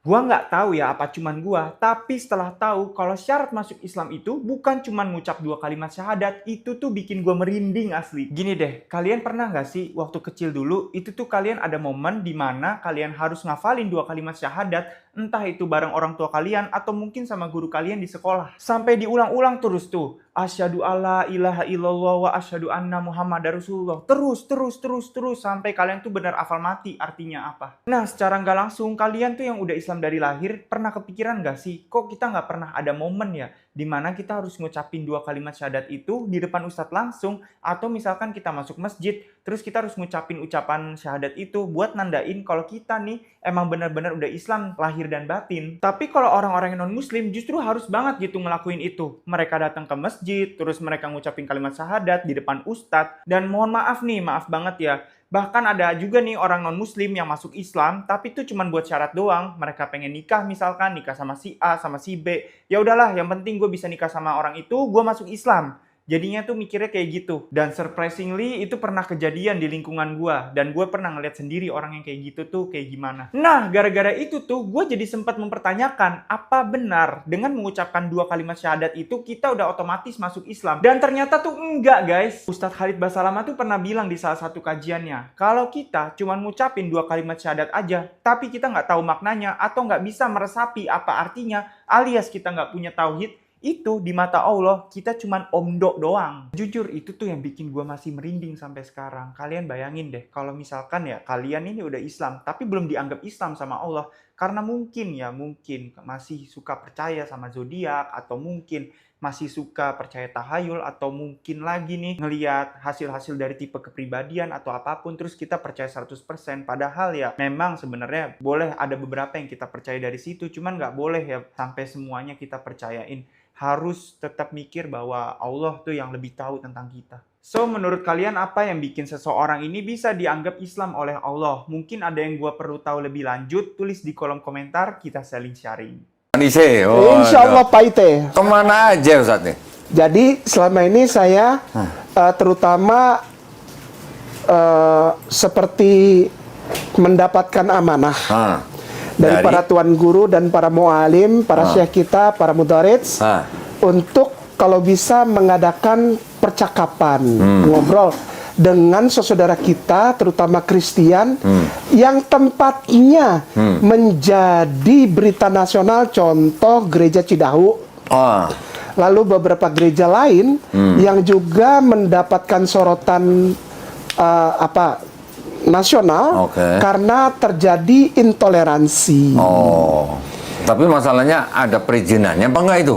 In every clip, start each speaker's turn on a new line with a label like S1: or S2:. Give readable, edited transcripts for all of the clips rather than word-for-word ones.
S1: Gua nggak tahu ya apa cuman gua, tapi setelah tahu kalau syarat masuk Islam itu bukan cuman ngucap 2 kalimat syahadat, itu tuh bikin gua merinding asli. Gini deh, kalian pernah nggak sih waktu kecil dulu, itu tuh kalian ada momen di mana kalian harus ngafalin 2 kalimat syahadat, entah itu bareng orang tua kalian atau mungkin sama guru kalian di sekolah. Sampai diulang-ulang terus tuh. Asyhadu alla ilaha illallah wa asyhadu anna muhammadar rasulullah. Terus sampai kalian tuh benar hafal mati artinya apa. Nah, secara nggak langsung kalian tuh yang udah Islam dari lahir pernah kepikiran nggak sih kok kita nggak pernah ada momen ya dimana kita harus ngucapin 2 kalimat syahadat itu di depan ustadz langsung, atau misalkan kita masuk masjid terus kita harus ngucapin ucapan syahadat itu buat nandain kalau kita nih emang benar-benar udah Islam lahir dan batin. Tapi kalau orang-orang yang non muslim justru harus banget gitu ngelakuin itu. Mereka datang ke masjid terus mereka ngucapin kalimat syahadat di depan ustadz, dan mohon maaf nih, maaf banget ya, bahkan ada juga nih orang non-muslim yang masuk Islam, tapi itu cuma buat syarat doang. Mereka pengen nikah misalkan, nikah sama si A, sama si B. Ya udahlah, yang penting gue bisa nikah sama orang itu, gue masuk Islam. Jadinya tuh mikirnya kayak gitu. Dan surprisingly itu pernah kejadian di lingkungan gue. Dan gue pernah ngeliat sendiri orang yang kayak gitu tuh kayak gimana. Nah, gara-gara itu tuh gue jadi sempat mempertanyakan, apa benar dengan mengucapkan 2 kalimat syahadat itu kita udah otomatis masuk Islam? Dan ternyata tuh enggak, guys. Ustadz Khalid Basalamah tuh pernah bilang di salah satu kajiannya, kalau kita cuma ngucapin 2 kalimat syahadat aja, tapi kita nggak tahu maknanya atau nggak bisa meresapi apa artinya, alias kita nggak punya tauhid, itu di mata Allah kita cuman omdo doang. Jujur itu tuh yang bikin gue masih merinding sampai sekarang. Kalian bayangin deh kalau misalkan ya kalian ini udah Islam tapi belum dianggap Islam sama Allah karena mungkin masih suka percaya sama zodiak, atau mungkin masih suka percaya tahayul, atau mungkin lagi nih ngelihat hasil-hasil dari tipe kepribadian atau apapun terus kita percaya 100%. Padahal ya memang sebenarnya boleh ada beberapa yang kita percaya dari situ, cuman nggak boleh ya sampai semuanya kita percayain. Harus tetap mikir bahwa Allah tuh yang lebih tahu tentang kita. So, menurut kalian apa yang bikin seseorang ini bisa dianggap Islam oleh Allah? Mungkin ada yang gue perlu tahu lebih lanjut, tulis di kolom komentar, kita saling sharing.
S2: Insya Allah Pak Ite.
S3: Kemana aja Ustadz nih?
S2: Jadi selama ini saya terutama seperti mendapatkan amanah dari para tuan guru dan para mualim, para syekh kita, para mudarits, untuk kalau bisa mengadakan percakapan, ngobrol dengan saudara kita, terutama Kristen, yang tempatnya menjadi berita nasional, contoh Gereja Cidahu, lalu beberapa gereja lain yang juga mendapatkan sorotan nasional karena terjadi intoleransi.
S3: Tapi masalahnya ada perizinannya apa enggak itu?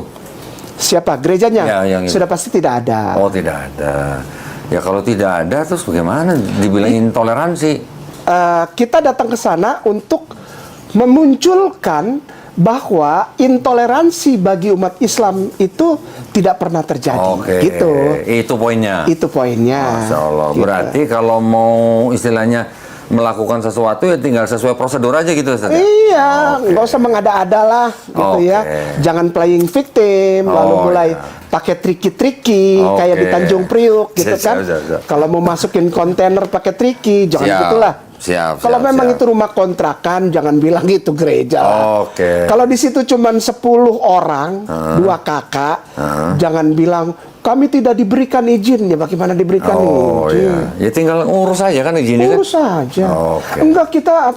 S2: Siapa? Gerejanya?
S3: Ya,
S2: sudah pasti tidak ada.
S3: Oh, tidak ada. Ya kalau tidak ada terus bagaimana dibilang intoleransi?
S2: Kita datang ke sana untuk memunculkan bahwa intoleransi bagi umat Islam itu tidak pernah terjadi. Gitu.
S3: Itu poinnya.
S2: Itu poinnya.
S3: Masya Allah.
S2: Gitu.
S3: Berarti kalau mau istilahnya melakukan sesuatu ya tinggal sesuai prosedur aja gitu Ustaz.
S2: Iya, nggak usah mengada-ada lah gitu ya. Jangan playing victim lalu mulai pakai triki-triki kayak di Tanjung Priuk gitu kan. Kalau mau masukin kontainer pakai triki, jangan gitulah. Kalau memang itu rumah kontrakan, jangan bilang itu gereja. Kalau di situ cuma 10 orang, 2 kakak, jangan bilang kami tidak diberikan izin. Ya bagaimana diberikan izin?
S3: Ya tinggal urus aja kan izinnya.
S2: Urus saja. Enggak, kita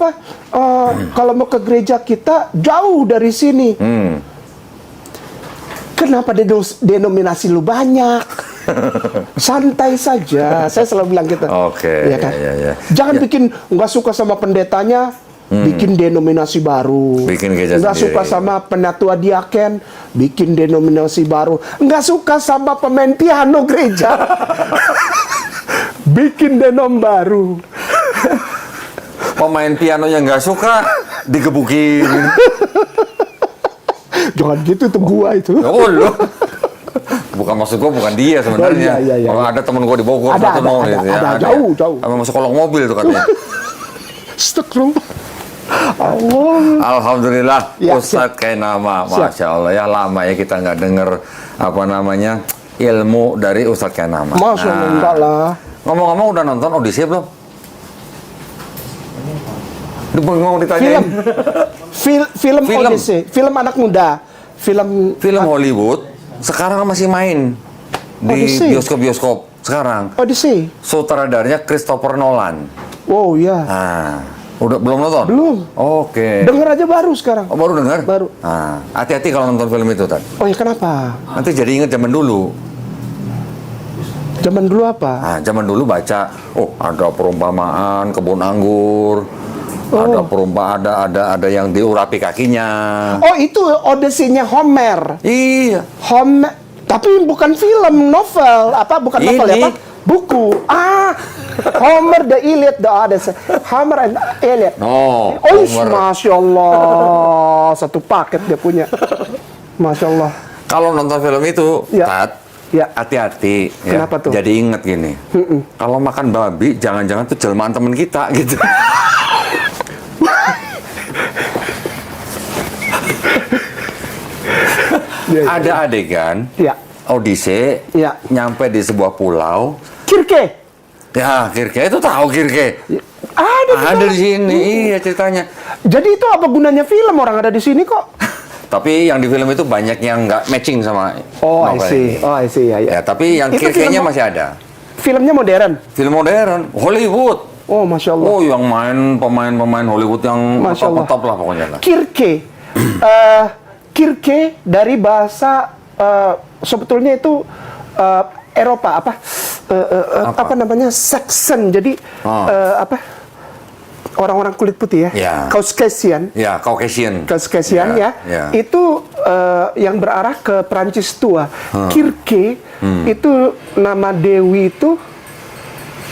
S2: kalau mau ke gereja kita jauh dari sini. Kenapa denominasi lu banyak? Santai saja. Saya selalu bilang gitu. Ya kan? Jangan bikin nggak suka sama pendetanya, bikin denominasi baru. Nggak suka sama penatua diaken, bikin denominasi baru. Nggak suka sama pemain piano gereja, bikin denom baru.
S3: Pemain piano yang nggak suka digebukin.
S2: Jangan gitu, itu gua itu.
S3: Bukan maksud gua, bukan dia sebenarnya. Kalau ada temen gua di Bogor,
S2: ada, jauh.
S3: Sama masuk kolong mobil tuh katanya.
S2: Astagfirullah.
S3: Alhamdulillah, Ustadz Kainama, Masya Allah ya, lama ya kita nggak denger ilmu dari Ustadz Kainama.
S2: Masya Allah, enggak lah.
S3: Ngomong-ngomong udah nonton Odyssey belum? Bengong
S2: Film.
S3: ditanyain.
S2: Film
S3: Film.
S2: Odyssey, film anak muda. Film
S3: Hollywood sekarang masih main di
S2: Odyssey.
S3: bioskop-bioskop sekarang.
S2: Odyssey.
S3: Sutradaranya Christopher Nolan.
S2: Wow, ya.
S3: Nah, udah belum nonton?
S2: Belum.
S3: Oke.
S2: Denger aja baru sekarang.
S3: Oh, baru dengar?
S2: Baru.
S3: Nah, hati-hati kalau nonton film itu, Tan.
S2: Oh ya, kenapa?
S3: Nanti jadi inget zaman dulu.
S2: Zaman dulu apa?
S3: Nah, zaman dulu baca, oh ada perumpamaan kebun anggur, ada yang diurapi kakinya.
S2: Oh, itu Odyssey-nya Homer.
S3: Iya.
S2: Homer, tapi bukan film, novel. Apa? Bukan novel ya,
S3: Ini.
S2: apa? Buku. Homer the Iliad, the Odyssey. Homer and Iliad.
S3: Oh, Homer.
S2: Masya Allah, satu paket dia punya. Masya Allah.
S3: Kalau nonton film itu,
S2: Ya.
S3: Tat,
S2: Ya.
S3: hati-hati. Ya.
S2: Kenapa tuh?
S3: Jadi inget gini, kalau makan babi, jangan-jangan tuh jelmaan temen kita gitu. Ada adegan
S2: Ya.
S3: Odyssey
S2: Ya.
S3: nyampe di sebuah pulau.
S2: Kirke.
S3: Ya, Kirke itu tahu Kirke.
S2: Ada
S3: Ada di sini, iya ceritanya.
S2: Jadi itu apa gunanya film, orang ada di sini kok?
S3: Tapi yang di film itu banyak yang nggak matching sama
S2: Oh, I
S3: novel
S2: see.
S3: ini.
S2: Oh, I see. Ya, ya.
S3: Ya, tapi yang
S2: Itu
S3: Kirke-nya
S2: film-
S3: masih ada.
S2: Filmnya modern.
S3: Film modern, Hollywood.
S2: Oh, Masya Allah.
S3: Oh, yang main pemain-pemain Hollywood yang
S2: Masya Allah.
S3: top lah pokoknya lah.
S2: Kirke. Kirke dari bahasa sebetulnya itu Eropa apa namanya, Saxon. Jadi apa? Orang-orang kulit putih ya.
S3: Ya.
S2: Caucasian.
S3: Ya, Caucasian.
S2: Caucasian ya. Itu yang berarah ke Prancis tua. Kirke itu nama Dewi itu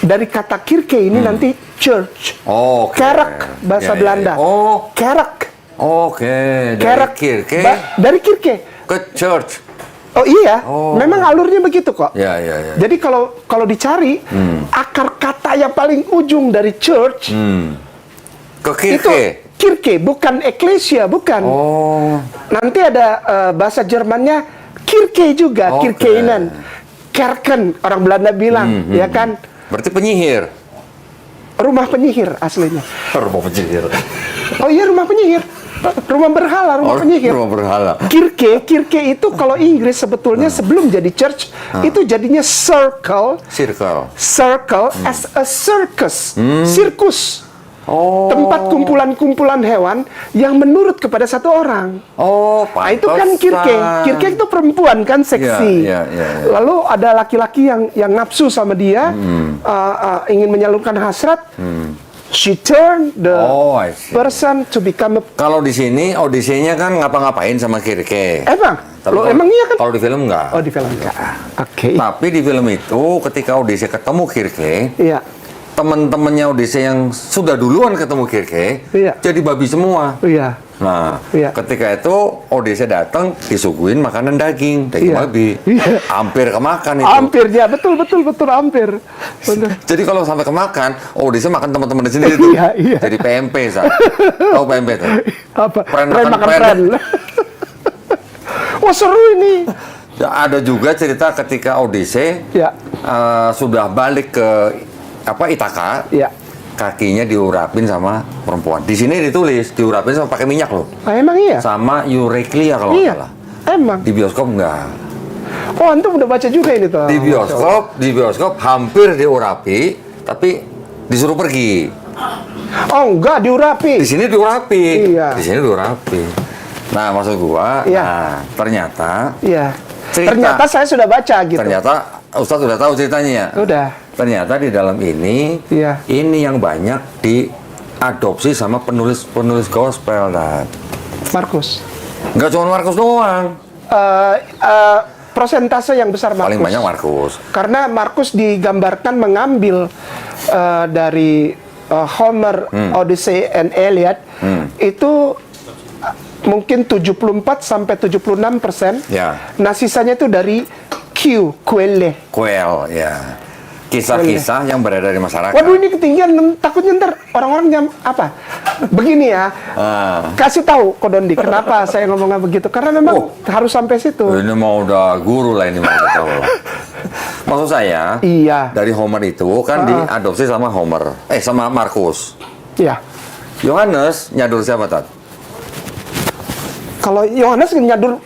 S2: dari kata Kirke ini nanti church.
S3: Oh, oke.
S2: Kerk bahasa
S3: Ya, ya,
S2: Belanda.
S3: ya. Oh,
S2: Kerk.
S3: oke. Dari
S2: Kerk.
S3: Kirke
S2: Dari Kirke.
S3: ke church.
S2: Oh iya,
S3: Oh.
S2: memang alurnya begitu kok.
S3: Ya, ya, ya.
S2: Jadi kalau dicari akar kata yang paling ujung dari church
S3: Ke
S2: itu
S3: Kirke.
S2: Kirke, bukan eklesia, bukan.
S3: Oh,
S2: Nanti ada bahasa Jermannya Kirke juga,
S3: Oke.
S2: Kirkeinen, Kerken, orang Belanda bilang, ya kan?
S3: berarti penyihir.
S2: Rumah penyihir aslinya.
S3: Rumah penyihir.
S2: Oh iya, rumah penyihir. Rumah berhala, rumah penyihir.
S3: Rumah berhala.
S2: Kirke itu kalau Inggris sebetulnya sebelum jadi church itu jadinya circle
S3: Circle.
S2: as a circus, sirkus.
S3: Oh.
S2: Tempat kumpulan-kumpulan hewan yang menurut kepada satu orang.
S3: Oh,
S2: Nah, itu kan Kirke.
S3: pantesan.
S2: Kirke itu perempuan kan, seksi.
S3: Iya, iya, iya.
S2: Lalu ada laki-laki yang nafsu sama dia, ingin menyalurkan hasrat. She turned the
S3: Oh, I see.
S2: person to become a...
S3: Kalau di sini Odyssey-nya kan ngapa-ngapain sama Kirke.
S2: Emang?
S3: Tapi
S2: Lo
S3: kalau-
S2: emang iya kan?
S3: Kalau di film enggak.
S2: Oh, di film enggak. Oke.
S3: Tapi di film itu ketika Odyssey ketemu Kirke,
S2: Iya.
S3: teman-temannya Odyssey yang sudah duluan ketemu Kirke,
S2: Iya.
S3: jadi babi semua.
S2: Iya.
S3: Nah,
S2: Iya.
S3: ketika itu Odyssey datang disuguhin makanan daging
S2: Iya.
S3: babi.
S2: Iya.
S3: Hampir kemakan itu.
S2: Hampir ya, betul hampir. Bener.
S3: Jadi kalau sampai kemakan, Odyssey makan teman-teman di sendiri tuh.
S2: Iya, iya.
S3: Jadi PMP, Sa. Tahu PMP tuh?
S2: Apa?
S3: Pren
S2: Pren
S3: makan
S2: makan
S3: pren.
S2: pren. Wah, seru ini.
S3: Ya, ada juga cerita ketika Odyssey
S2: Ya.
S3: sudah balik ke Ithaka,
S2: Ya.
S3: kakinya diurapin sama perempuan. Di sini ditulis diurapin sama pakai minyak loh,
S2: Ah, emang iya?
S3: sama Eureklia kalau nggak
S2: Iya.
S3: salah.
S2: Emang.
S3: Di bioskop enggak.
S2: Oh, antum udah baca juga ini tuh.
S3: Di bioskop hampir diurapi, tapi disuruh pergi.
S2: Oh, enggak diurapi.
S3: Di sini diurapi.
S2: Iya.
S3: Di sini diurapi. Nah, maksud gua,
S2: Iya.
S3: nah, ternyata
S2: Iya.
S3: Cerita.
S2: Ternyata saya sudah baca gitu.
S3: ternyata Ustadz udah tahu ceritanya ya.
S2: Udah.
S3: Ternyata di dalam ini,
S2: Iya.
S3: ini yang banyak diadopsi sama penulis gospel, dan
S2: Markus.
S3: nggak cuma Markus doang.
S2: Prosentase yang besar Markus.
S3: Paling banyak Markus.
S2: Karena Markus digambarkan mengambil dari Homer, Odyssey and Iliad itu mungkin 74 sampai 76%.
S3: Ya.
S2: Nah, sisanya itu dari Quelle.
S3: Kuel, ya. Kisah-kisah yang beredar di masyarakat.
S2: Waduh, ini ketinggian, takutnya ntar orang-orang apa? Begini ya, kasih tahu Kodondi kenapa saya ngomongnya begitu. Karena memang harus sampai situ.
S3: Ini mau udah guru lah ini, mau udah tahu lah. Maksud saya,
S2: Iya.
S3: dari Homer itu kan diadopsi sama sama Markus.
S2: Iya.
S3: Yohanes nyadur siapa, Tat?
S2: Kalau Yohanes nyadur,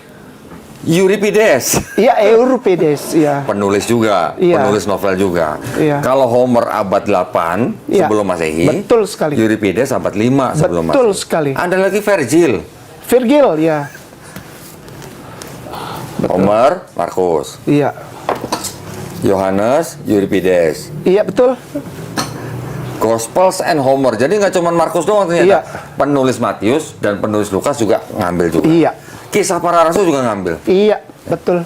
S3: Euripides.
S2: iya Euripides, iya.
S3: Penulis juga,
S2: Iya.
S3: penulis novel juga.
S2: Iya.
S3: Kalau Homer abad 8
S2: Iya.
S3: sebelum Masehi,
S2: Betul sekali.
S3: Euripides abad 5 sebelum Masehi.
S2: Betul sekali.
S3: Ada lagi Virgil,
S2: Virgil, ya.
S3: Homer, Markus,
S2: Iya.
S3: Yohanes, Euripides,
S2: Iya, betul.
S3: Gospels and Homer. Jadi nggak cuma Markus doang
S2: Iya.
S3: ternyata. Penulis Matius dan penulis Lukas juga ngambil juga.
S2: Iya.
S3: Kisah para rasul juga ngambil.
S2: Iya, betul.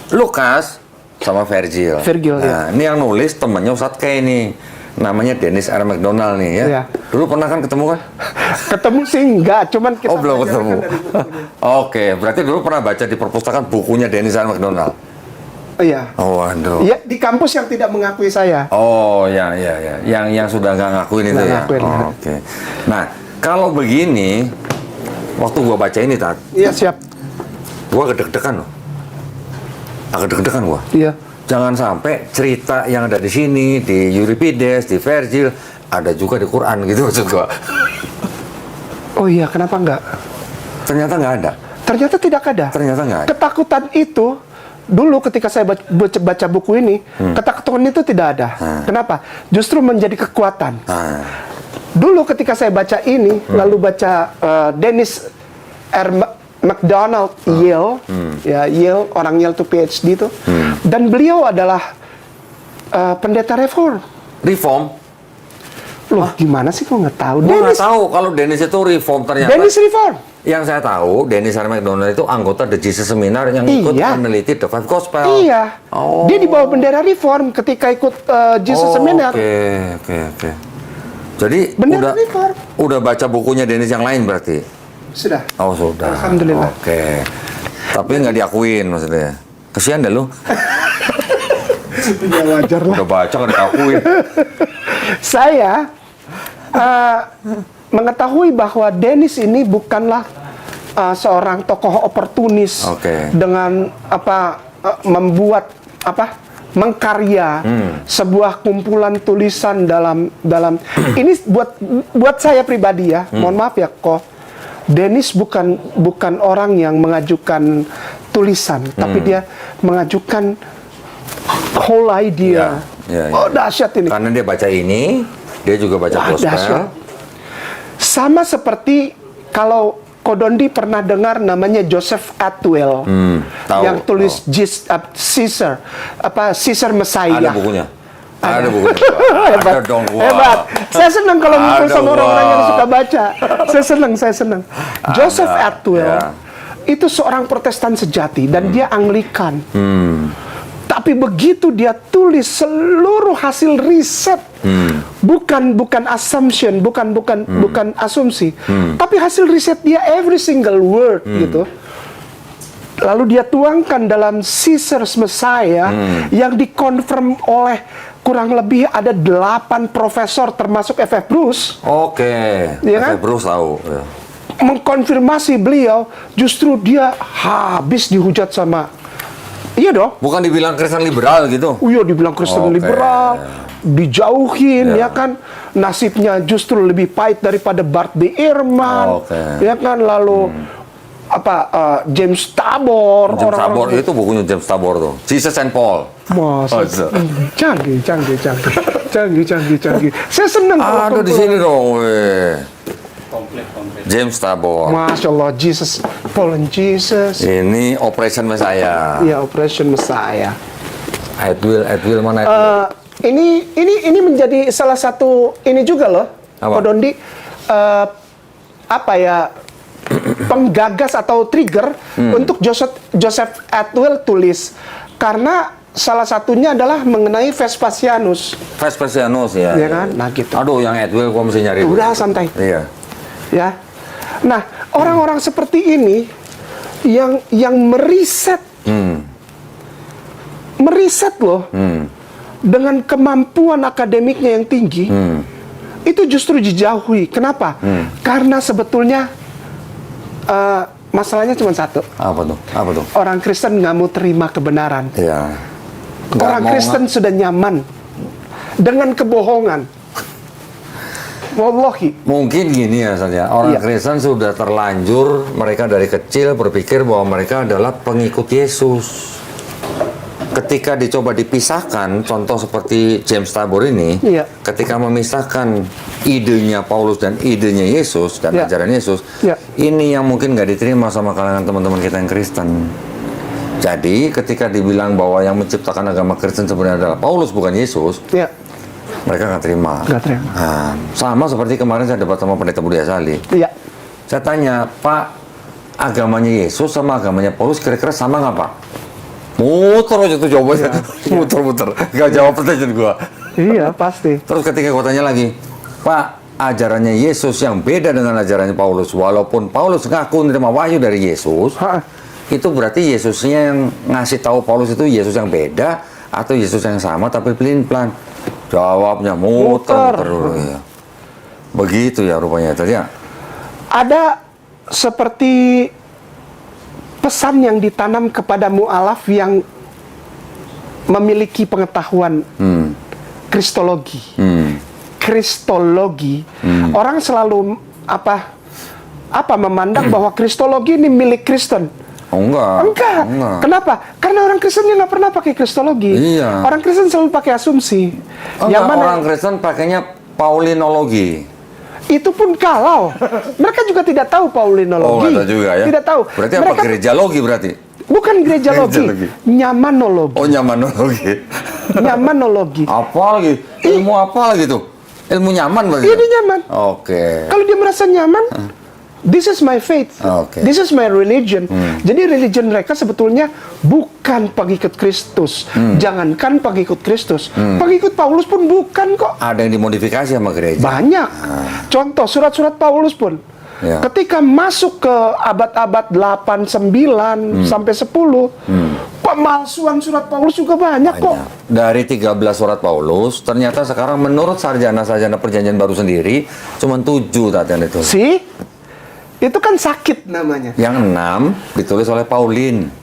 S3: Lukas sama Virgil.
S2: Virgil,
S3: nah, ini yang nulis temannya Ustadz K ini. Namanya Dennis R. McDonald nih ya.
S2: Iya.
S3: Dulu pernah kan ketemu kan?
S2: Ketemu sih enggak, cuman kita
S3: Belum
S2: belajar
S3: ketemu.
S2: kan dari bukunya.
S3: Oke, berarti dulu pernah baca di perpustakaan bukunya Dennis R. McDonald.
S2: Iya.
S3: Oh, waduh.
S2: Iya, di kampus yang tidak mengakui saya.
S3: Oh, ya. Yang sudah nggak ngakuin itu
S2: Nggak
S3: ya.
S2: ngakuin.
S3: Oh, oke. Nah, kalau begini, waktu gua baca ini, Tat,
S2: Iya, siap.
S3: gua deg-degan loh. Agak deg-degan gua.
S2: Iya.
S3: Jangan sampai cerita yang ada di sini, di Euripides, di Virgil, ada juga di Quran gitu maksud gua.
S2: Oh iya, kenapa enggak?
S3: Ternyata nggak ada.
S2: Ternyata tidak ada.
S3: Ternyata nggak ada.
S2: Ketakutan itu dulu ketika saya baca buku ini, ketakutan itu tidak ada. Kenapa? Justru menjadi kekuatan.
S3: Nah,
S2: Dulu ketika saya baca ini, lalu baca Dennis R. McDonald Yale, ya Yale, orang Yale tuh PhD itu, dan beliau adalah pendeta reform.
S3: reform.
S2: Loh, gimana sih kok nggak tahu?
S3: Gua nggak tahu kalau Dennis itu reform ternyata.
S2: Dennis reform.
S3: Yang saya tahu, Dennis R. McDonald itu anggota The Jesus Seminar yang ikut
S2: Iya.
S3: meneliti The Five Gospel.
S2: Iya.
S3: Oh.
S2: Dia di bawah bendera reform ketika ikut Jesus Seminar.
S3: Oke. Jadi
S2: Bendera reform.
S3: udah baca bukunya Dennis yang lain berarti.
S2: Sudah.
S3: Oh, sudah.
S2: Alhamdulillah.
S3: Oke. Tapi nggak diakuin maksudnya. Kesian dah lu.
S2: Ya wajar lah.
S3: Udah baca nggak diakuin.
S2: Saya mengetahui bahwa Dennis ini bukanlah seorang tokoh oportunis
S3: Oke.
S2: dengan membuat mengkarya sebuah kumpulan tulisan dalam ini buat saya pribadi ya, mohon maaf ya kok, Dennis bukan orang yang mengajukan tulisan, tapi dia mengajukan whole idea.
S3: Ya.
S2: Oh, dahsyat ini.
S3: Karena dia baca ini, dia juga baca
S2: Wah,
S3: gospel.
S2: dahsyat. Sama seperti kalau Kodondi pernah dengar namanya Joseph Atwell
S3: tahu,
S2: yang tulis Caesar Messiah.
S3: Ada bukunya. Ada bukunya.
S2: Hebat.
S3: Ada dong. Wah.
S2: Hebat. Saya senang kalau ngumpul
S3: Ada,
S2: sama orang-orang yang
S3: wah.
S2: suka baca. Saya senang. Joseph Atwell
S3: ya.
S2: itu seorang Protestan sejati dan dia Anglikan. Tapi begitu dia tulis seluruh hasil riset, bukan assumption, bukan asumsi, tapi hasil riset dia every single word gitu. Lalu dia tuangkan dalam Caesar's Messiah yang dikonfirm oleh kurang lebih ada 8 profesor termasuk F.F. Bruce.
S3: Oke.
S2: Iya kan?
S3: F.F. Bruce tahu. Ya.
S2: Mengkonfirmasi beliau, justru dia habis dihujat sama. Iya dong.
S3: Bukan dibilang Kristen liberal gitu.
S2: Oh iya, dibilang Kristen
S3: Oke.
S2: liberal, dijauhin, ya kan, nasibnya justru lebih pahit daripada Bart B. Ehrman,
S3: Oke.
S2: ya kan, lalu James Tabor,
S3: James Tabor itu bukunya James Tabor tuh. Jesus and Paul.
S2: Masa, canggih. Saya senang kalau
S3: Ada di
S2: kumpul.
S3: sini dong. Weh. James Tabor.
S2: Masya Allah, Jesus, Paul and Jesus.
S3: Ini Operation Messiah.
S2: Ya, Operation Messiah.
S3: Edwill mana Edwill?
S2: Ini menjadi salah satu ini juga loh,
S3: Apa?
S2: Kodondi, penggagas atau trigger untuk Joseph Atwell tulis, karena salah satunya adalah mengenai Vespasianus.
S3: Vespasianus ya.
S2: Ya kan? Nah, gitu.
S3: Aduh, yang Edwill gua mesti nyari.
S2: Udah santai.
S3: Iya.
S2: Ya. Nah, orang-orang seperti ini yang meriset loh, dengan kemampuan akademiknya yang tinggi, itu justru dijauhi. Kenapa? Karena sebetulnya masalahnya cuma satu.
S3: Apa tuh?
S2: Orang Kristen nggak mau terima kebenaran.
S3: Iya.
S2: Orang Kristen sudah nyaman dengan kebohongan. Wallahi.
S3: Mungkin gini ya saja, orang
S2: Iya.
S3: Kristen sudah terlanjur mereka dari kecil berpikir bahwa mereka adalah pengikut Yesus. Ketika dicoba dipisahkan, contoh seperti James Tabor ini,
S2: Iya.
S3: ketika memisahkan idenya Paulus dan idenya Yesus dan
S2: Iya.
S3: ajaran Yesus,
S2: Iya.
S3: ini yang mungkin nggak diterima sama kalangan teman-teman kita yang Kristen. Jadi ketika dibilang bahwa yang menciptakan agama Kristen sebenarnya adalah Paulus bukan Yesus,
S2: Ya,
S3: mereka nggak terima.
S2: nggak terima.
S3: Nah, sama seperti kemarin saya debat sama Pendeta Budi Asali.
S2: Iya.
S3: Saya tanya, Pak, agamanya Yesus sama agamanya Paulus kira-kira sama nggak, Pak? Muter aja tuh jawabannya. Muter-muter. Nggak jawab pertanyaan gua.
S2: Iya, pasti.
S3: Terus ketika gua tanya lagi, Pak, ajarannya Yesus yang beda dengan ajarannya Paulus. Walaupun Paulus ngaku menerima wahyu dari Yesus,
S2: Ha,
S3: itu berarti Yesusnya yang ngasih tahu Paulus itu Yesus yang beda atau Yesus yang sama tapi pelin-pelan? Jawabnya muter dulu ya. Begitu ya rupanya tadi ya.
S2: ada seperti pesan yang ditanam kepada mu'alaf yang memiliki pengetahuan kristologi. Kristologi, orang selalu memandang bahwa kristologi ini milik Kristen.
S3: Oh enggak.
S2: Enggak. Kenapa? Karena orang Kristennya nggak pernah pakai kristologi.
S3: Iya.
S2: Orang Kristen selalu pakai asumsi.
S3: Enggak, orang Kristen pakainya Paulinologi.
S2: Itu pun kalau mereka juga tidak tahu Paulinologi.
S3: Oh, nggak tahu juga ya.
S2: Tidak tahu.
S3: Berarti apa
S2: Mereka
S3: gerejalogi berarti?
S2: bukan gerejalogi,
S3: Gerejalogi.
S2: nyamanologi.
S3: Oh, nyamanologi.
S2: Nyamanologi.
S3: Apa lagi? Ilmu apa lagi tuh? Ilmu nyaman berarti?
S2: Ini nyaman.
S3: Oke.
S2: Kalau dia merasa nyaman, this is my faith.
S3: Oke.
S2: This is my religion. Jadi religion mereka sebetulnya bukan pengikut Kristus. Jangankan pengikut Kristus, pengikut Paulus pun bukan kok.
S3: Ada yang dimodifikasi sama gereja.
S2: Banyak. Contoh surat-surat Paulus pun.
S3: Ya.
S2: Ketika masuk ke abad-abad 8, 9 sampai 10, pemalsuan surat Paulus juga banyak kok.
S3: Banyak. Dari 13 surat Paulus, ternyata sekarang menurut sarjana-sarjana perjanjian baru sendiri, cuma 7 tadi yang ditulis.
S2: See? Itu kan sakit namanya.
S3: Yang 6 ditulis oleh Paulin.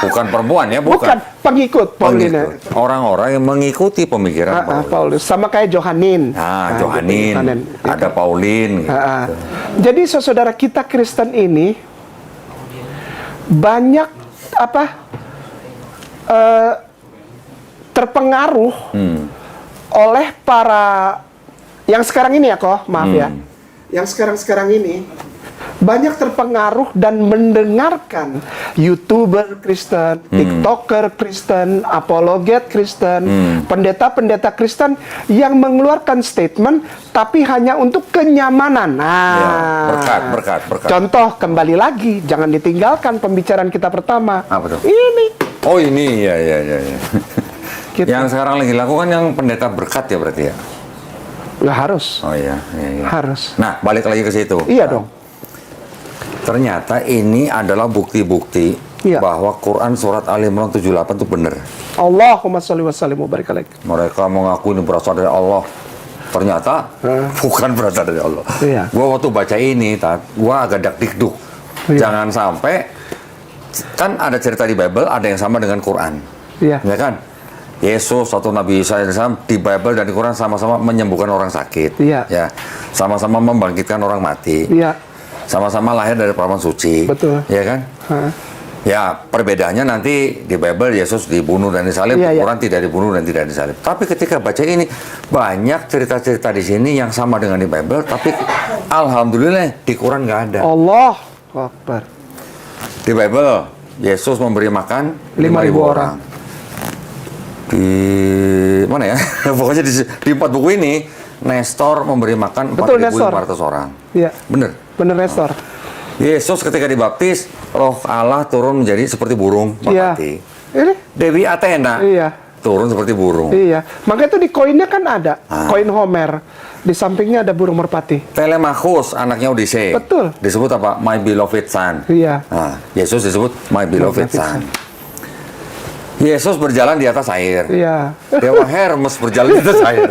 S3: Bukan perempuan ya, bukan.
S2: Bukan pengikut Paulina.
S3: Pengikut. Orang-orang yang mengikuti pemikiran Paulus.
S2: Paulus. Sama kayak Johanin.
S3: Nah, Johanin,
S2: Johanin.
S3: ada Paulin. Gitu.
S2: Jadi saudara kita Kristen ini banyak terpengaruh oleh para yang sekarang ini ya kok, maaf ya. Yang sekarang ini banyak terpengaruh dan mendengarkan YouTuber Kristen, TikToker Kristen, apologet Kristen, pendeta-pendeta Kristen yang mengeluarkan statement tapi hanya untuk kenyamanan. Nah,
S3: Ya, berkat.
S2: contoh kembali lagi, jangan ditinggalkan pembicaraan kita pertama.
S3: Apa tuh?
S2: Ini.
S3: Oh ini, ya.
S2: Gitu.
S3: Yang sekarang lagi lakukan yang pendeta berkat ya berarti ya?
S2: Nggak harus.
S3: Oh iya.
S2: Harus.
S3: Nah, balik lagi ke situ.
S2: Iya dong.
S3: Ternyata ini adalah bukti-bukti
S2: Iya.
S3: bahwa Quran surat Al Imran 78 itu benar.
S2: Allahumma sholli wa sallim wa barik alaik.
S3: Mereka mengaku ini berasal dari Allah. Ternyata bukan berasal dari Allah.
S2: Iya.
S3: Gua waktu baca ini, gua agak dak-dikduk.
S2: Iya.
S3: Jangan sampai, kan ada cerita di Bible, ada yang sama dengan Quran.
S2: Iya.
S3: Ya kan? Yesus atau Nabi Isa di Bible dan di Quran sama-sama menyembuhkan orang sakit.
S2: Iya.
S3: Ya. Sama-sama membangkitkan orang mati.
S2: Iya.
S3: Sama-sama lahir dari perawan suci.
S2: Betul.
S3: Ya kan? Ya, perbedaannya nanti di Bible Yesus dibunuh dan disalib,
S2: Iya,
S3: di
S2: iya.
S3: Quran tidak dibunuh dan tidak disalib. Tapi ketika baca ini, banyak cerita-cerita di sini yang sama dengan di Bible, tapi alhamdulillah di Quran nggak ada.
S2: Allah Akbar.
S3: Di Bible, Yesus memberi makan
S2: 5.000 orang.
S3: Di mana ya? Pokoknya di 4 buku ini, Nestor memberi makan
S2: Betul, Nestor.
S3: 4.500 orang.
S2: Iya.
S3: Bener.
S2: Bener Nestor.
S3: Yesus ketika dibaptis, Roh Allah turun menjadi seperti burung
S2: Iya.
S3: merpati.
S2: Ini?
S3: Dewi Athena
S2: Iya.
S3: turun seperti burung.
S2: Iya. Makanya itu di koinnya kan ada. Koin Homer. Di sampingnya ada burung merpati.
S3: Telemachus, anaknya Odysseus.
S2: Betul.
S3: Disebut apa? My beloved son.
S2: Iya.
S3: Nah, Yesus disebut my beloved son. Yesus berjalan di atas air.
S2: Iya.
S3: Dewa Hermes berjalan di atas air.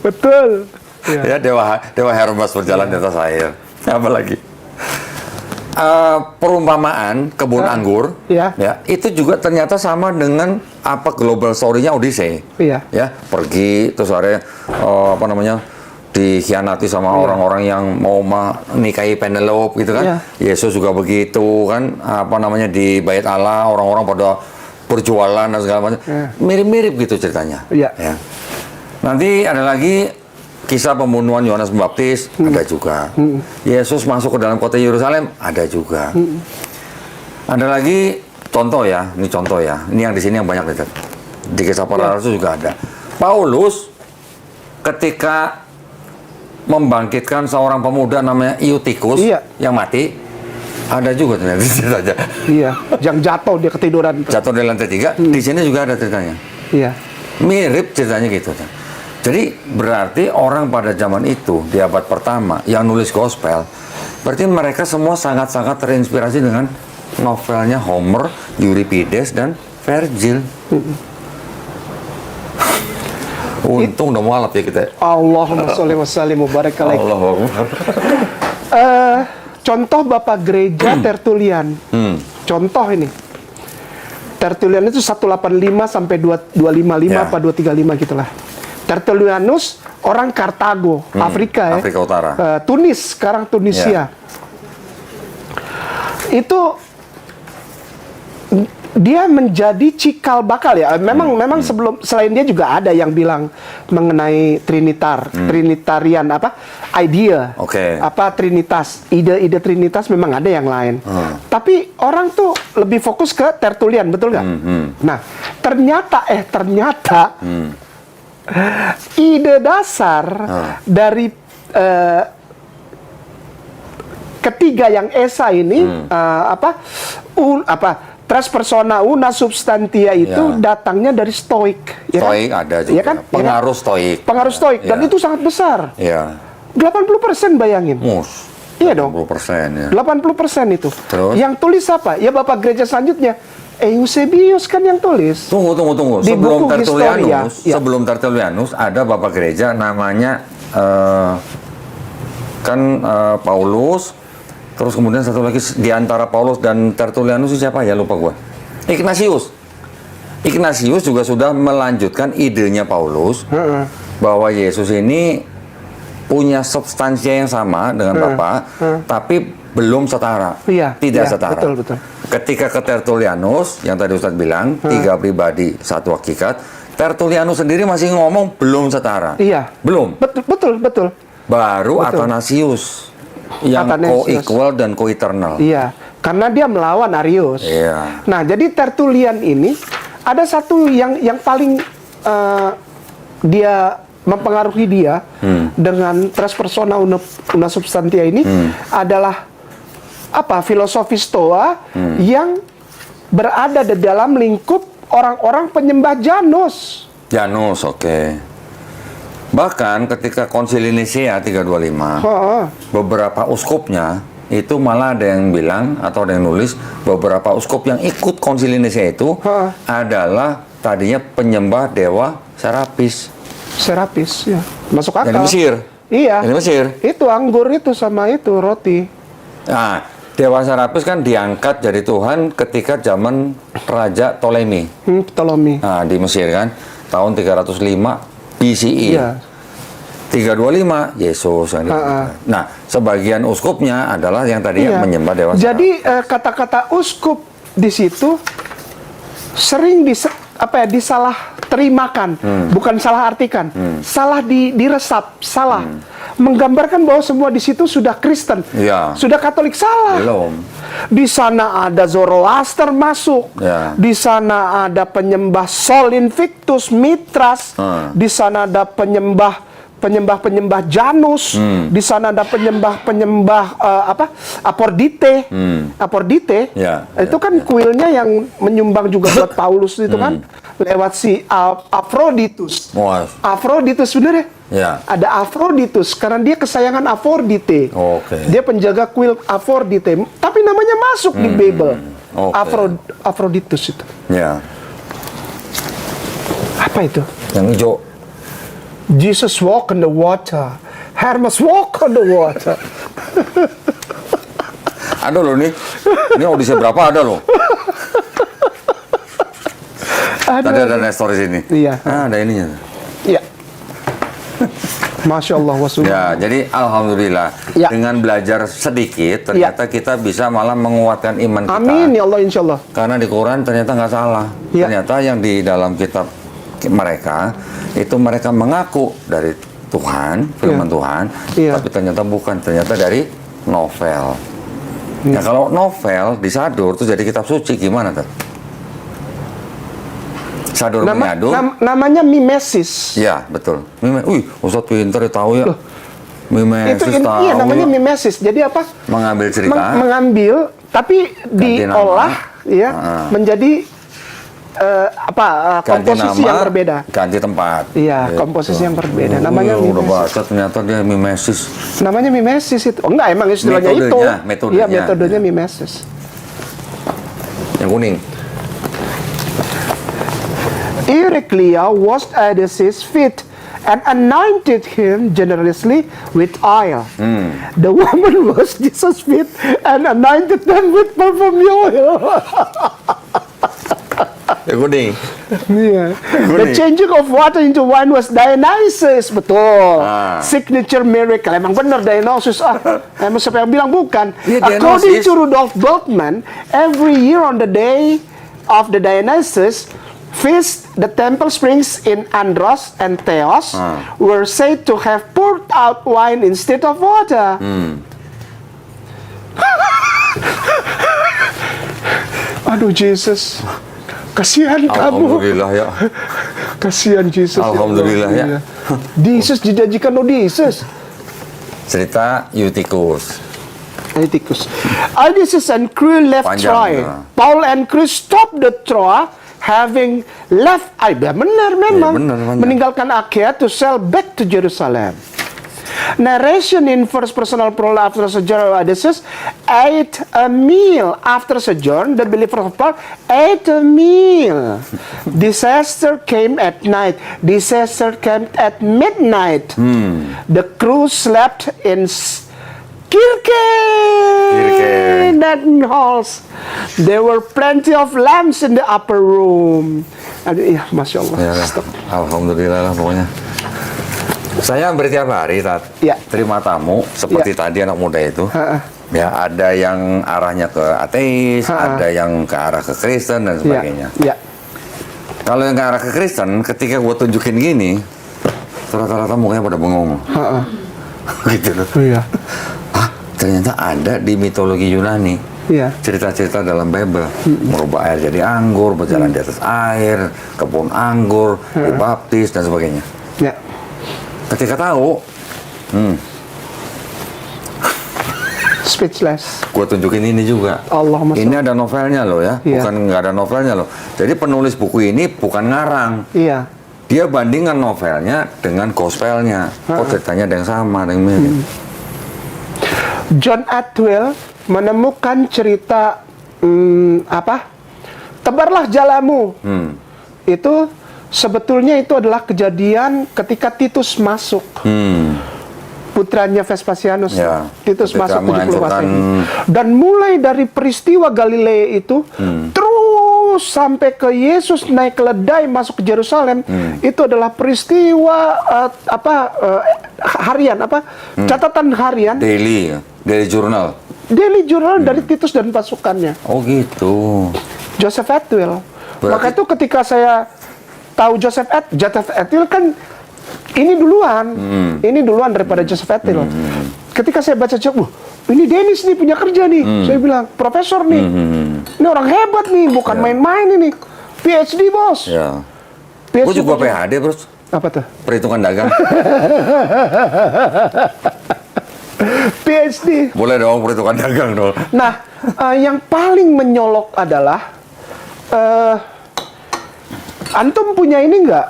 S2: Betul. Iya.
S3: Ya, Dewa Hermes berjalan di atas air. Apa lagi? perumpamaan kebun anggur,
S2: Iya.
S3: ya itu juga ternyata sama dengan apa global story-nya Odyssey.
S2: Iya.
S3: Ya, pergi terus akhirnya apa namanya dikhianati sama orang-orang yang mau menikahi Penelope gitu kan.
S2: Iya.
S3: Yesus juga begitu kan, apa namanya di Bait Allah orang-orang pada berjualan dan segala macam. Mirip-mirip gitu ceritanya.
S2: Iya.
S3: Ya. Nanti ada lagi kisah pembunuhan Yohanes Pembaptis, ada juga. Yesus masuk ke dalam kota Yerusalem, ada juga. Ada lagi contoh ya, ini contoh ya. Ini yang di sini yang banyak nih. Di kisah para rasul juga ada. Paulus ketika membangkitkan seorang pemuda namanya Eutikus yang mati, ada juga ternyata ceritanya.
S2: Iya, yang jatuh dia ketiduran.
S3: Jatuh dari lantai 3, di sini juga ada ceritanya.
S2: Iya.
S3: Mirip ceritanya gitu. Jadi berarti orang pada zaman itu di abad pertama yang nulis gospel, berarti mereka semua sangat-sangat terinspirasi dengan novelnya Homer, Euripides dan Virgil. Untung udah mualaf ya kita.
S2: Allahumma sholli wa sallim wa barik alaik.
S3: Allahumma.
S2: Contoh Bapak Gereja Tertullian. Contoh ini. Tertullian itu 185 sampai 255 apa 235 gitulah. Tertullianus orang Kartago, Afrika ya.
S3: Afrika Utara.
S2: Tunis, sekarang Tunisia. Itu dia menjadi cikal bakal ya. Memang sebelum selain dia juga ada yang bilang mengenai Trinitarian apa? Idea. Apa Trinitas, ide-ide Trinitas memang ada yang lain. Tapi orang tuh lebih fokus ke Tertullian, betul nggak? Nah, ternyata ide dasar dari ketiga yang Esa ini tres persona una substantia itu datangnya dari Stoik.
S3: Stoik kan? Ada juga.
S2: Ya kan?
S3: Pengaruh Stoik.
S2: Pengaruh Stoik dan itu sangat besar. 80% bayangin. Iya dong.
S3: 80% ya.
S2: 80% itu.
S3: Terus?
S2: Yang tulis apa? Ya Bapak Gereja selanjutnya. Eusebius kan yang tulis.
S3: Tunggu.
S2: Di
S3: Sebelum
S2: buku
S3: Tertullianus,
S2: Historia.
S3: sebelum Tertullianus ada Bapak Gereja namanya Paulus. Terus kemudian satu lagi di antara Paulus dan Tertullianus siapa ya, lupa gua. Ignatius. Ignatius juga sudah melanjutkan idenya Paulus bahwa Yesus ini punya substansi yang sama dengan Bapa, tapi belum setara. Tidak setara.
S2: Betul.
S3: Ketika ke Tertullianus, yang tadi Ustadz bilang, 3 pribadi, 1 hakikat, Tertullianus sendiri masih ngomong belum setara.
S2: Iya.
S3: Belum.
S2: Betul.
S3: Baru Athanasius yang co-equal dan co-eternal.
S2: Iya, karena dia melawan Arius.
S3: Iya.
S2: Nah, jadi Tertullian ini ada satu yang paling dia mempengaruhi dia dengan tres persona una substantia ini adalah filosofi Stoa yang berada di dalam lingkup orang-orang penyembah Janus.
S3: Bahkan ketika Konsili Nisea 325, beberapa uskupnya itu malah ada yang bilang atau ada yang nulis beberapa uskup yang ikut Konsili Nisea itu adalah tadinya penyembah dewa Serapis.
S2: Ya. Masuk akal.
S3: Yang di Mesir.
S2: Iya.
S3: Yang di Mesir.
S2: Itu anggur itu sama itu roti.
S3: Nah, dewa Serapis kan diangkat jadi Tuhan ketika zaman Raja Ptolemy. Nah, di Mesir kan tahun 305 BCE.
S2: Iya.
S3: 325 Yesus. Nah, sebagian uskupnya adalah yang tadinya menyembah dewa.
S2: Jadi kata-kata uskup di situ sering disalah terimakan, bukan salah artikan, salah diresap, salah. Menggambarkan bahwa semua di situ sudah Kristen, sudah Katolik, salah.
S3: Belum.
S2: Di sana ada Zoroaster masuk, di sana ada penyembah Sol Invictus, Mitras, di sana ada penyembah Janus, di sana ada penyembah Apordite. Itu kan kuilnya yang menyumbang juga buat Paulus itu kan lewat si Aphroditus. Aphroditus bener ya? Ada Aphroditus karena dia kesayangan Aphrodite. Dia penjaga kuil Aphrodite, tapi namanya masuk di Bible. Aphroditus itu. Apa itu?
S3: Yang hijau.
S2: Jesus walk on the water. Hermes walk on the water.
S3: Ada loh nih. Ini audisi berapa ada loh. Tadi ada Nestor di sini.
S2: Iya.
S3: Ada ininya.
S2: Iya. Masya Allah wasulullah.
S3: Ya, jadi alhamdulillah
S2: Ya.
S3: dengan belajar sedikit ternyata kita bisa malah menguatkan iman kita.
S2: Amin ya Allah insya Allah.
S3: Karena di Quran ternyata nggak salah.
S2: Ya.
S3: Ternyata yang di dalam kitab mereka itu mereka mengaku dari Tuhan, firman
S2: Ya.
S3: Tuhan,
S2: Ya.
S3: tapi ternyata bukan, ternyata dari novel.
S2: Ya.
S3: Nah, kalau novel disadur itu jadi kitab suci gimana tuh? Sadur menyadu.
S2: Namanya mimesis.
S3: Ya, betul. Wih, Ustadz pintar ya tahu ya. Mimesis tahu.
S2: Iya namanya mimesis. Jadi apa?
S3: Mengambil cerita.
S2: Mengambil tapi diolah ya menjadi
S3: Ganti
S2: komposisi
S3: nama,
S2: yang berbeda.
S3: ganti tempat.
S2: Iya,
S3: Gitu.
S2: komposisi yang berbeda. Namanya
S3: udah
S2: mimesis.
S3: baca ternyata dia mimesis.
S2: Namanya mimesis itu. Oh, enggak, emang istilahnya itu.
S3: Metodenya.
S2: Iya, metodenya mimesis.
S3: Yang kuning.
S2: Eurycleia washed Odysseus' feet and anointed him generously with oil. The woman washed Jesus' feet and anointed them with perfume oil.
S3: Yang kuning.
S2: Yeah. The changing of water into wine was Dionysus, betul. Signature miracle. Emang benar Dionysus. Emang siapa yang bilang bukan?
S3: Yeah,
S2: According
S3: Dionysus.
S2: to Rudolf Bultmann, every year on the day of the Dionysus feast, the temple springs in Andros and Theos were said to have poured out wine instead of water. Aduh, Jesus. Kasihan kamu.
S3: Alhamdulillah ya.
S2: Kasihan Jesus.
S3: Alhamdulillah ya.
S2: Jesus dijanjikan Odysseus.
S3: Cerita Eutychus.
S2: Odysseus. Odysseus and crew left
S3: Panjang
S2: Troy.
S3: juga.
S2: Paul and crew stopped the Troy, having left. Benar memang.
S3: Iya, benar, panjang.
S2: Meninggalkan Achaia to sail back to Jerusalem. Narration in first personal plural after sojourn of Odysseus ate a meal after sojourn. The believer of Paul ate a meal. Disaster came at night. Disaster came at midnight. The crew slept in Kirke and halls. There were plenty of lamps in the upper room. Aduh, iya, Masya Allah.
S3: Ya, alhamdulillah lah pokoknya. Saya hampir tiap hari,
S2: Ya.
S3: terima tamu seperti tadi anak muda itu. Ya, ada yang arahnya ke ateis, ada yang ke arah ke Kristen dan sebagainya.
S2: Ya.
S3: Kalau yang ke arah ke Kristen, ketika gue tunjukin gini, rata-rata mukanya pada bengong. Gitu loh.
S2: Iya.
S3: Hah, ternyata ada di mitologi Yunani.
S2: Iya.
S3: Cerita-cerita dalam Bible, merubah air jadi anggur, berjalan di atas air, kebun anggur, dibaptis dan sebagainya.
S2: Ya.
S3: Ketika tahu,
S2: Speechless.
S3: gue tunjukin ini juga.
S2: Allahumma
S3: Ini ada novelnya loh ya,
S2: Iya.
S3: bukan nggak ada novelnya loh. Jadi penulis buku ini bukan ngarang,
S2: Iya.
S3: dia bandingkan novelnya dengan gospelnya. Kok ceritanya ada yang sama, ada yang mirip.
S2: John Atwill menemukan cerita tebarlah jalamu. Itu sebetulnya itu adalah kejadian ketika Titus masuk. Putranya Vespasianus.
S3: Ya,
S2: Titus
S3: ketika
S2: masuk 70
S3: menghancurkan-
S2: Masehi. Dan mulai dari peristiwa Galilea itu terus sampai ke Yesus naik keledai masuk ke Yerusalem, itu adalah peristiwa harian catatan harian
S3: Daily journal.
S2: daily journal dari Titus dan pasukannya.
S3: Oh gitu.
S2: Joseph Atwill.
S3: Berarti-
S2: Maka itu ketika saya tahu Joseph Atwill kan ini duluan daripada Joseph Atwill. Ketika saya baca ini Dennis nih punya kerja nih. Saya bilang, profesor nih. Ini orang hebat nih, bukan main-main ini. PhD, bos.
S3: Ya.
S2: PhD,
S3: Gue juga
S2: bos.
S3: PhD terus
S2: Apa tuh?
S3: perhitungan dagang.
S2: PhD.
S3: Boleh dong perhitungan dagang dong.
S2: Nah, yang paling menyolok adalah antum punya ini nggak?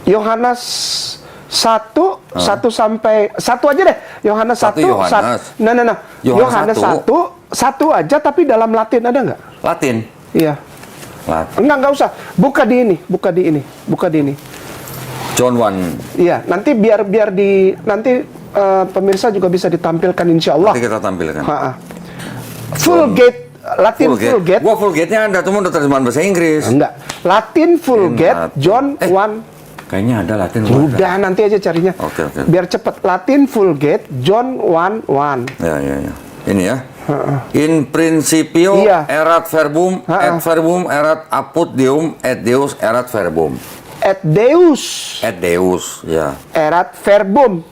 S2: Yohanes 1 sampai 1 aja deh. Yohanes 1.
S3: Yohanes.
S2: Nah. Yohanes 1 aja tapi dalam Latin ada nggak?
S3: Latin.
S2: Iya.
S3: Latin.
S2: Enggak usah. Buka di ini.
S3: John 1.
S2: Iya, nanti biar di nanti pemirsa juga bisa ditampilkan insya Allah.
S3: Nanti kita tampilkan.
S2: Vulgate, Latin Vulgate.
S3: Gua Vulgate-nya ada, cuma udah terjemahan bahasa Inggris.
S2: Enggak. Latin Vulgate, John 1.
S3: Kayaknya ada Latin.
S2: Udah, nanti aja carinya.
S3: Oke.
S2: Biar cepet. Latin Vulgate, John 1:1.
S3: Ya. Ini ya. In principio
S2: Iya.
S3: erat verbum et verbum erat apud deum et deus erat verbum.
S2: Et Deus.
S3: Et deus, ya.
S2: Erat verbum.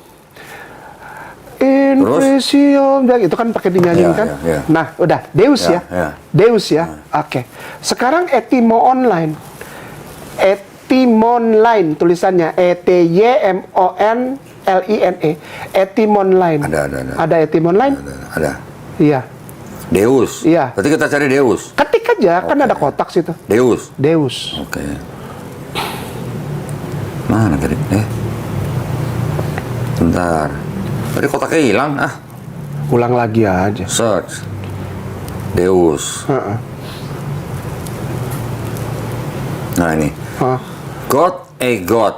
S2: In
S3: Terus?
S2: principio, itu kan pakai dinyanyiin kan?
S3: Ya.
S2: Nah, udah. Deus ya. Deus ya. Oke. Sekarang etimo online. Etimonline tulisannya ETYMONLINE. Etimonline.
S3: Ada.
S2: Ada Etimonline?
S3: Ada.
S2: Iya.
S3: Deus.
S2: Iya.
S3: Berarti kita cari Deus.
S2: Ketik aja, kan ada kotak situ.
S3: Deus.
S2: Deus.
S3: Oke. Mana tadi? Bentar. Tadi kotaknya hilang.
S2: Ulang lagi aja.
S3: Search. Deus. Nah ini. God, a God.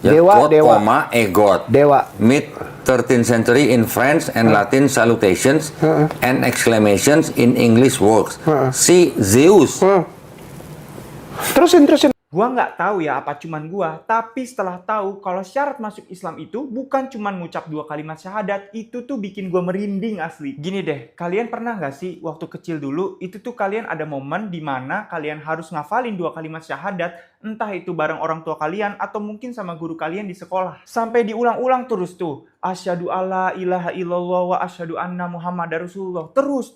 S3: Ya,
S2: Dewa,
S3: God,
S2: dewa.
S3: a God.
S2: Dewa.
S3: Mid 13th century in French and Latin salutations and exclamations in English works. See Zeus.
S2: Terusin.
S1: Gua nggak tahu ya apa cuman gua, tapi setelah tahu kalau syarat masuk Islam itu bukan cuman ngucap 2 kalimat syahadat, itu tuh bikin gua merinding asli. Gini deh, kalian pernah nggak sih waktu kecil dulu, itu tuh kalian ada momen di mana kalian harus ngafalin 2 kalimat syahadat, entah itu bareng orang tua kalian atau mungkin sama guru kalian di sekolah. Sampai diulang-ulang terus tuh. Asyhadu alla ilaha illallah wa asyhadu anna muhammadar rasulullah. Terus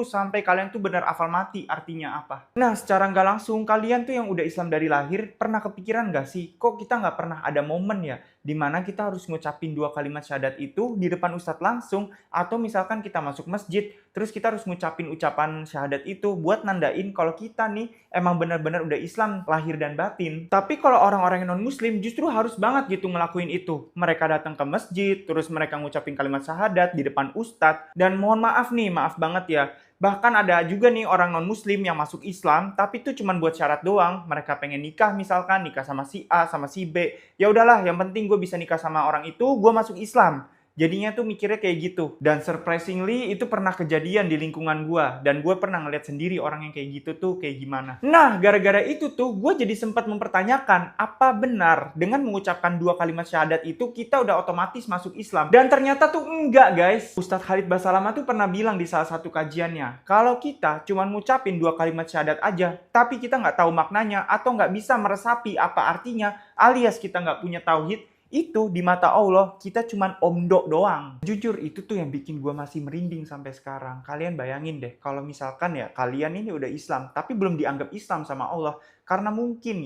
S1: sampai kalian tuh benar hafal mati artinya apa. Nah, secara nggak langsung kalian tuh yang udah Islam dari lahir pernah kepikiran nggak sih kok kita nggak pernah ada momen ya dimana kita harus ngucapin 2 kalimat syahadat itu di depan ustadz langsung, atau misalkan kita masuk masjid terus kita harus ngucapin ucapan syahadat itu buat nandain kalau kita nih emang benar-benar udah Islam lahir dan batin. Tapi kalau orang-orang yang non muslim justru harus banget gitu ngelakuin itu. Mereka datang ke masjid terus mereka ngucapin kalimat syahadat di depan ustadz, dan mohon maaf nih, maaf banget ya, bahkan ada juga nih orang non-muslim yang masuk Islam, tapi itu cuma buat syarat doang. Mereka pengen nikah misalkan, nikah sama si A, sama si B. Ya udahlah, yang penting gue bisa nikah sama orang itu, gue masuk Islam. Jadinya tuh mikirnya kayak gitu. Dan surprisingly itu pernah kejadian di lingkungan gue. Dan gue pernah ngeliat sendiri orang yang kayak gitu tuh kayak gimana. Nah, gara-gara itu tuh gue jadi sempat mempertanyakan, apa benar dengan mengucapkan 2 kalimat syahadat itu kita udah otomatis masuk Islam? Dan ternyata tuh enggak, guys. Ustadz Khalid Basalamah tuh pernah bilang di salah satu kajiannya, kalau kita cuma ngucapin 2 kalimat syahadat aja, tapi kita nggak tahu maknanya atau nggak bisa meresapi apa artinya, alias kita nggak punya tauhid, itu di mata Allah kita cuman omdo doang. Jujur itu tuh yang bikin gue masih merinding sampai sekarang. Kalian bayangin deh kalau misalkan ya kalian ini udah Islam tapi belum dianggap Islam sama Allah karena mungkin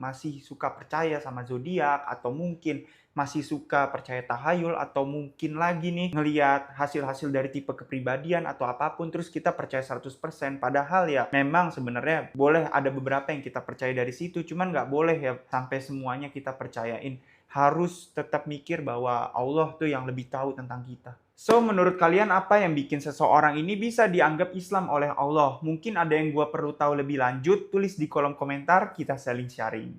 S1: masih suka percaya sama zodiak, atau mungkin masih suka percaya tahayul, atau mungkin lagi nih ngelihat hasil-hasil dari tipe kepribadian atau apapun terus kita percaya 100%. Padahal ya memang sebenarnya boleh ada beberapa yang kita percaya dari situ, cuman nggak boleh ya sampai semuanya kita percayain. Harus tetap mikir bahwa Allah tuh yang lebih tahu tentang kita. So, menurut kalian apa yang bikin seseorang ini bisa dianggap Islam oleh Allah? Mungkin ada yang gua perlu tahu lebih lanjut, tulis di kolom komentar, kita saling sharing.